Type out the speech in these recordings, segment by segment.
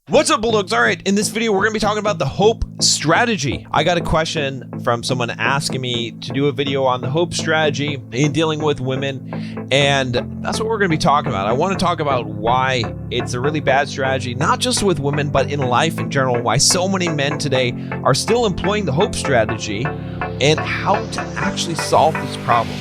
What's up, Bulldogs? All right, in this video, we're going to be talking about the hope strategy. I got a question from someone asking me to do a video on the hope strategy in dealing with women, and that's what we're going to be talking about. I want to talk about why it's a really bad strategy, not just with women, but in life in general, why so many men today are still employing the hope strategy, and how to actually solve this problem.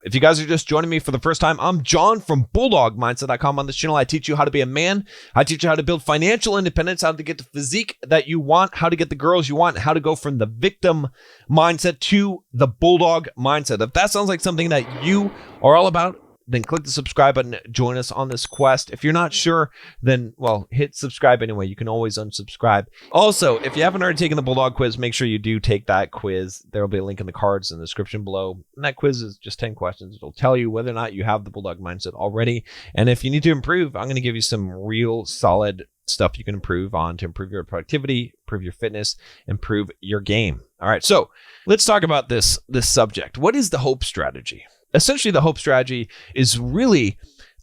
If you guys are just joining me for the first time, I'm John from BulldogMindset.com. On this channel, I teach you how to be a man. I teach you how to build financial independence, how to get the physique that you want, how to get the girls you want, how to go from the victim mindset to the Bulldog mindset. If that sounds like something that you are all about, then click the subscribe button. Join us on this quest. If you're not sure, then, well, hit subscribe anyway. You can always unsubscribe. Also, if you haven't already taken the Bulldog quiz, make sure you do take that quiz. There will be a link in the cards in the description below. And that quiz is just 10 questions. It'll tell you whether or not you have the Bulldog mindset already. And if you need to improve, I'm going to give you some real solid stuff you can improve on to improve your productivity, improve your fitness, improve your game. All right, so let's talk about this subject. What is the hope strategy? Essentially, the hope strategy is really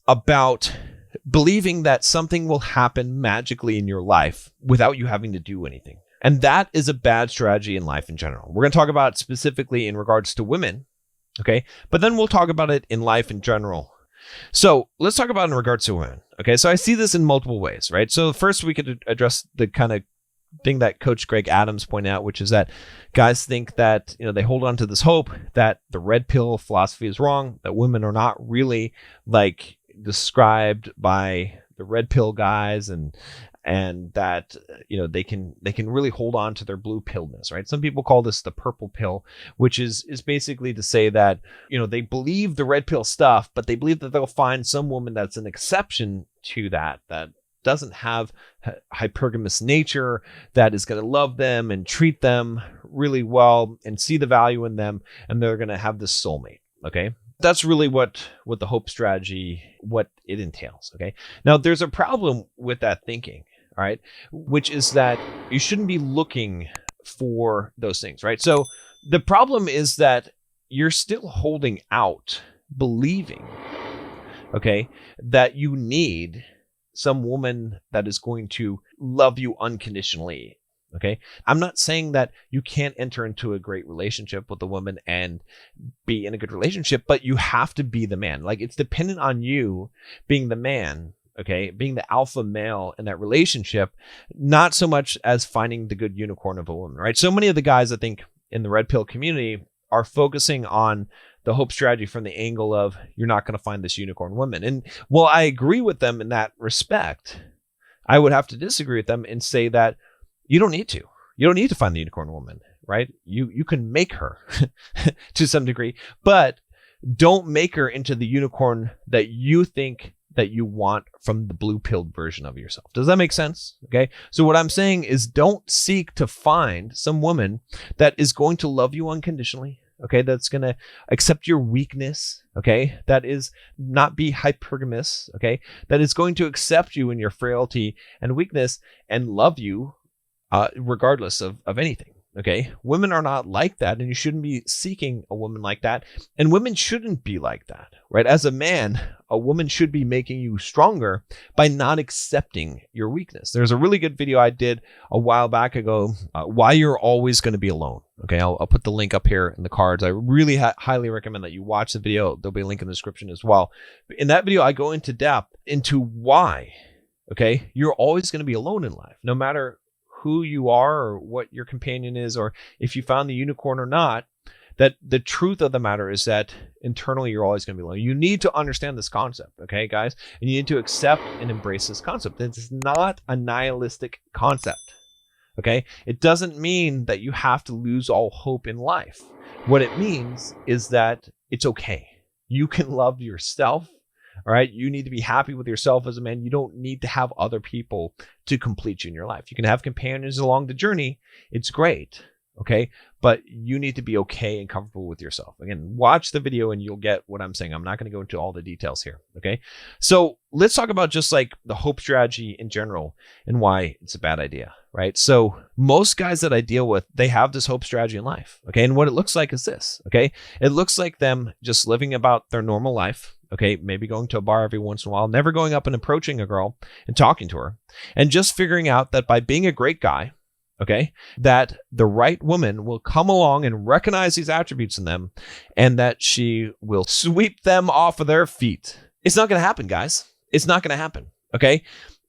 about believing that something will happen magically in your life without you having to do anything. And that is a bad strategy in life in general. We're going to talk about it specifically in regards to women, okay? But then we'll talk about it in life in general. So let's talk about it in regards to women, okay? So I see this in multiple ways, right? So first we could address the kind of thing that Coach Greg Adams pointed out, which is that guys think that, they hold on to this hope that the red pill philosophy is wrong, that women are not really like described by the red pill guys, and that they can really hold on to their blue pilledness, right? Some people call this the purple pill, which is basically to say that they believe the red pill stuff, but they believe that they'll find some woman that's an exception to that doesn't have hypergamous nature, that is going to love them and treat them really well and see the value in them, and they're going to have this soulmate. Okay, that's really what the hope strategy, what it entails. Okay, now there's a problem with that thinking, all right, which is that you shouldn't be looking for those things, right? So the problem is that you're still holding out, believing, okay, that you need some woman that is going to love you unconditionally. Okay. I'm not saying that you can't enter into a great relationship with a woman and be in a good relationship, but you have to be the man. Like, it's dependent on you being the man, okay, being the alpha male in that relationship, not so much as finding the good unicorn of a woman, right? So many of the guys, I think, in the red pill community are focusing on the hope strategy from the angle of you're not going to find this unicorn woman. And while I agree with them in that respect, I would have to disagree with them and say that you don't need to. You don't need to find the unicorn woman, right? You can make her to some degree, but don't make her into the unicorn that you think that you want from the blue-pilled version of yourself. Does that make sense? Okay. So what I'm saying is, don't seek to find some woman that is going to love you unconditionally. Okay, that's going to accept your weakness, okay, that is not be hypergamous, okay, that is going to accept you in your frailty and weakness and love you regardless of anything, okay? Women are not like that, and you shouldn't be seeking a woman like that, and women shouldn't be like that, right? As a man, a woman should be making you stronger by not accepting your weakness. There's a really good video I did a while back ago, why you're always going to be alone. Okay, I'll put the link up here in the cards. I really highly recommend that you watch the video. There'll be a link in the description as well. In that video, I go into depth into why, okay, you're always going to be alone in life, no matter who you are or what your companion is, or if you found the unicorn or not. That the truth of the matter is that internally you're always going to be alone. You need to understand this concept, okay, guys? And you need to accept and embrace this concept. This is not a nihilistic concept, okay? It doesn't mean that you have to lose all hope in life. What it means is that it's okay. You can love yourself, all right? You need to be happy with yourself as a man. You don't need to have other people to complete you in your life. You can have companions along the journey. It's great. Okay, but you need to be okay and comfortable with yourself. Again, watch the video and you'll get what I'm saying. I'm not going to go into all the details here. Okay, so let's talk about just like the hope strategy in general and why it's a bad idea, right? So most guys that I deal with, they have this hope strategy in life. Okay, and what it looks like is this. Okay, it looks like them just living about their normal life. Okay, maybe going to a bar every once in a while, never going up and approaching a girl and talking to her, and just figuring out that by being a great guy, okay, that the right woman will come along and recognize these attributes in them, and that she will sweep them off of their feet. It's not going to happen, guys. It's not going to happen, okay?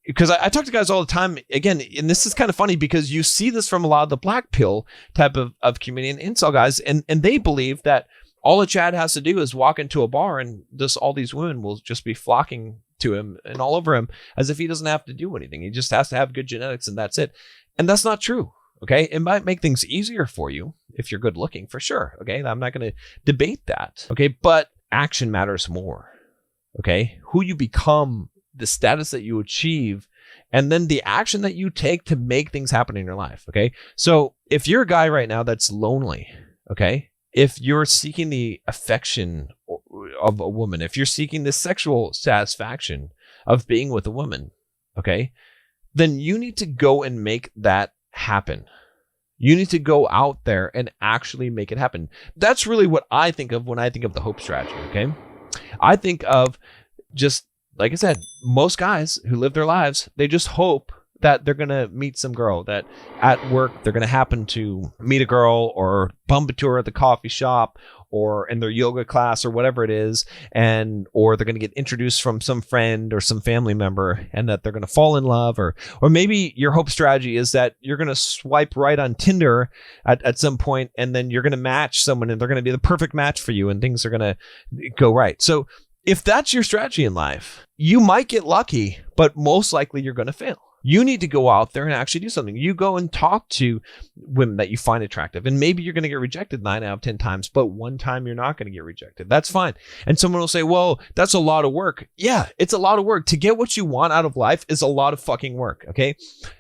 Because I talk to guys all the time, again, and this is kind of funny because you see this from a lot of the black pill type of community and incel guys, and they believe that all a Chad has to do is walk into a bar and just all these women will just be flocking to him and all over him as if he doesn't have to do anything. He just has to have good genetics and that's it. And that's not true. Okay. It might make things easier for you if you're good looking, for sure. Okay. I'm not going to debate that. Okay. But action matters more. Okay. Who you become, the status that you achieve, and then the action that you take to make things happen in your life. Okay. So if you're a guy right now that's lonely, okay, if you're seeking the affection of a woman, if you're seeking the sexual satisfaction of being with a woman, okay, then you need to go and make that happen. You need to go out there and actually make it happen. That's really what I think of when I think of the hope strategy, okay? I think of just, like I said, most guys who live their lives, they just hope that they're going to meet some girl, that at work, they're going to happen to meet a girl or bump into her at the coffee shop or in their yoga class or whatever it is. Or they're going to get introduced from some friend or some family member and that they're going to fall in love. Or maybe your hope strategy is that you're going to swipe right on Tinder at some point and then you're going to match someone and they're going to be the perfect match for you and things are going to go right. So if that's your strategy in life, you might get lucky, but most likely you're going to fail. You need to go out there and actually do something. You go and talk to women that you find attractive. And maybe you're going to get rejected 9 out of 10 times, but one time you're not going to get rejected. That's fine. And someone will say, well, that's a lot of work. Yeah, it's a lot of work. To get what you want out of life is a lot of fucking work. Okay.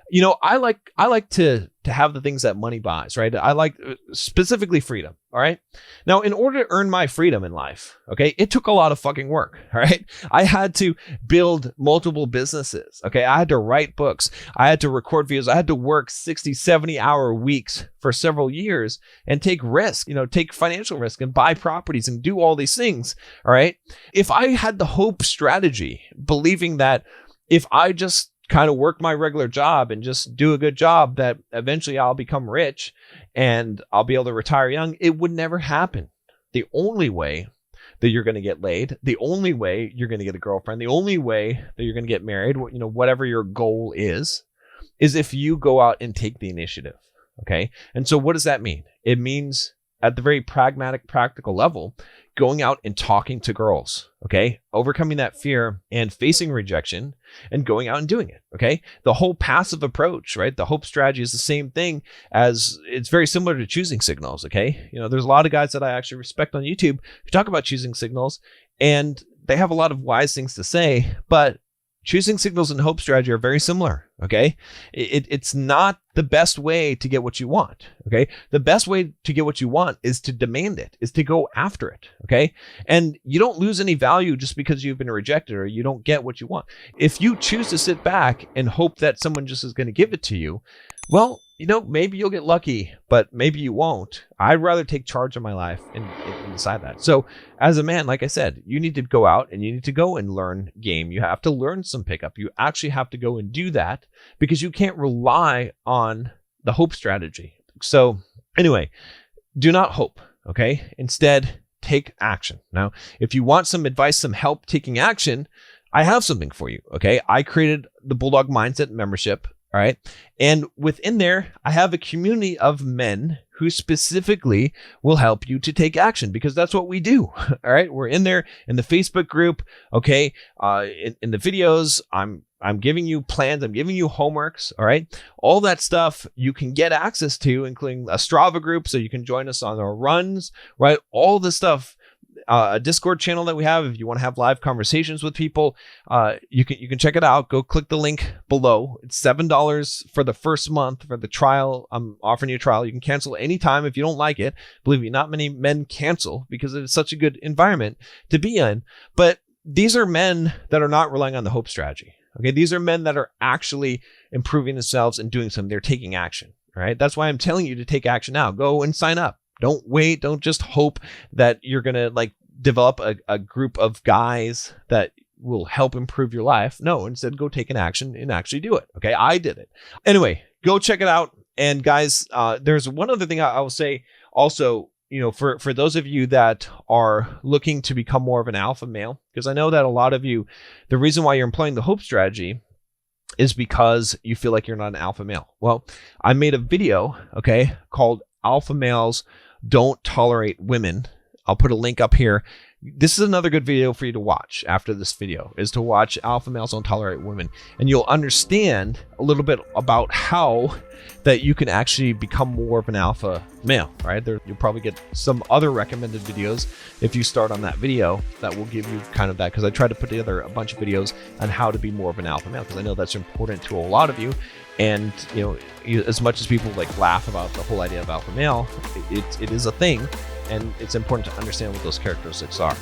You know, I like to have the things that money buys, right? I like specifically freedom. All right. Now, in order to earn my freedom in life, okay, it took a lot of fucking work. All right. I had to build multiple businesses. Okay. I had to write books. I had to record videos. I had to work 60, 70-hour weeks for several years and take risk, take financial risk and buy properties and do all these things. All right. If I had the hope strategy, believing that if I just kind of work my regular job and just do a good job, that eventually I'll become rich and I'll be able to retire young, it would never happen. The only way that you're going to get laid, the only way you're going to get a girlfriend, the only way that you're going to get married, whatever your goal is if you go out and take the initiative. Okay. And so what does that mean? It means at the very pragmatic, practical level, going out and talking to girls, okay? Overcoming that fear and facing rejection and going out and doing it, okay? The whole passive approach, right? The hope strategy is the same thing as, it's very similar to choosing signals, okay? There's a lot of guys that I actually respect on YouTube who talk about choosing signals and they have a lot of wise things to say, but choosing signals and hope strategy are very similar, okay? It's not the best way to get what you want, okay? The best way to get what you want is to demand it, is to go after it, okay? And you don't lose any value just because you've been rejected or you don't get what you want. If you choose to sit back and hope that someone just is going to give it to you, well, maybe you'll get lucky, but maybe you won't. I'd rather take charge of my life and decide that. So as a man, like I said, you need to go out and you need to go and learn game. You have to learn some pickup. You actually have to go and do that because you can't rely on the hope strategy. So anyway, do not hope, okay? Instead, take action. Now, if you want some advice, some help taking action, I have something for you, okay? I created the Bulldog Mindset membership. All right. And within there, I have a community of men who specifically will help you to take action because that's what we do. All right. We're in there in the Facebook group. Okay. In the videos, I'm giving you plans. I'm giving you homeworks. All right. All that stuff you can get access to, including a Strava group. So you can join us on our runs, right? All the stuff. A Discord channel that we have. If you want to have live conversations with people, you can check it out. Go click the link below. It's $7 for the first month for the trial. I'm offering you a trial. You can cancel anytime if you don't like it. Believe me, not many men cancel because it's such a good environment to be in. But these are men that are not relying on the hope strategy. Okay, these are men that are actually improving themselves and doing something. They're taking action. All right, that's why I'm telling you to take action now. Go and sign up. Don't wait. Don't just hope that you're going to develop a group of guys that will help improve your life. No, instead go take an action and actually do it. Okay, I did it. Anyway, go check it out. And guys, there's one other thing I will say also, for those of you that are looking to become more of an alpha male, because I know that a lot of you, the reason why you're employing the HOPE strategy is because you feel like you're not an alpha male. Well, I made a video, okay, called Alpha Males Don't Tolerate Women. I'll put a link up here. This is another good video for you to watch after this video, is to watch Alpha Males Don't Tolerate Women. And you'll understand a little bit about how that you can actually become more of an alpha male, right? You'll probably get some other recommended videos if you start on that video that will give you kind of that, because I tried to put together a bunch of videos on how to be more of an alpha male, because I know that's important to a lot of you. And as much as people like laugh about the whole idea of alpha male, it is a thing, and it's important to understand what those characteristics are.